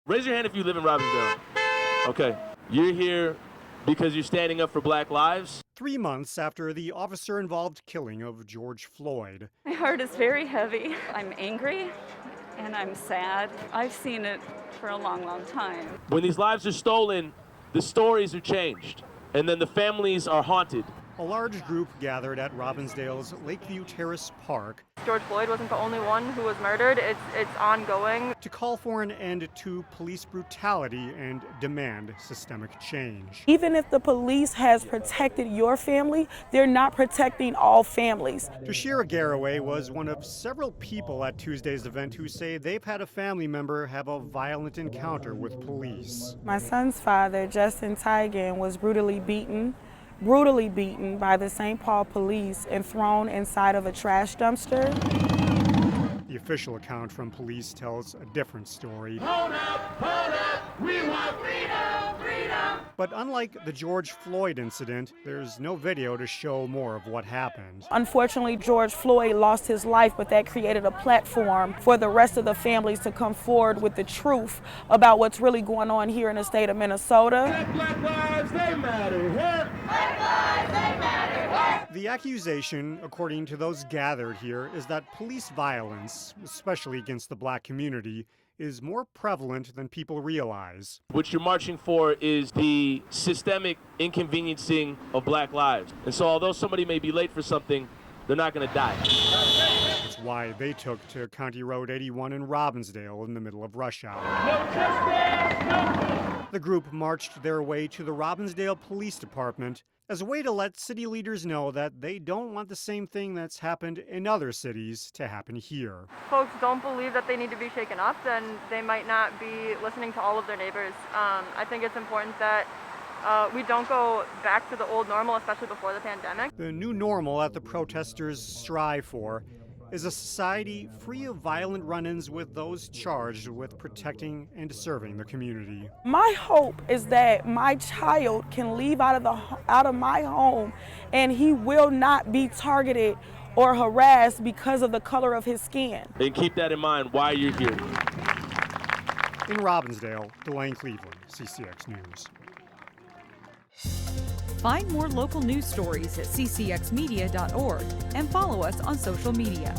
Raise your hand if you live in Robbinsdale. Okay. You're here because you're standing up for Black lives? 3 months after the officer-involved killing of George Floyd. My heart is very heavy. I'm angry and I'm sad. I've seen it for a long, long time. When these lives are stolen, the stories are changed, and then the families are haunted. A large group gathered at Robbinsdale's Lakeview Terrace Park George Floyd wasn't the only one who was murdered. It's ongoing. to call for an end to police brutality and demand systemic change. Even if the police has protected your family, they're not protecting all families. Toshira Garraway was one of several people at Tuesday's event who say they've had a family member have a violent encounter with police. My son's father, Justin Tigan, was brutally beaten by the St. Paul police and thrown inside of a trash dumpster. The official account from police tells a different story. Hold up, we want freedom, freedom. But unlike the George Floyd incident, there's no video to show more of what happened. Unfortunately, George Floyd lost his life, but that created a platform for the rest of the families to come forward with the truth about what's really going on here in the state of Minnesota. Black lives, they matter here. Black lives, they matter here. The accusation, according to those gathered here, is that police violence, especially against the black community, is more prevalent than people realize. What you're marching for is the systemic inconveniencing of Black lives. And so although somebody may be late for something, they're not going to die. That's why they took to County Road 81 in Robbinsdale in the middle of rush hour. The group marched their way to the Robbinsdale Police Department as a way to let city leaders know that they don't want the same thing that's happened in other cities to happen here. Folks don't believe that they need to be shaken up, then they might not be listening to all of their neighbors. I think it's important that we don't go back to the old normal, especially before the pandemic. The new normal that the protesters strive for is a society free of violent run-ins with those charged with protecting and serving the community. My hope is that my child can leave out of my home and he will not be targeted or harassed because of the color of his skin. And keep that in mind while you're here. In Robbinsdale, Delane Cleveland, CCX News. Find more local news stories at ccxmedia.org and follow us on social media.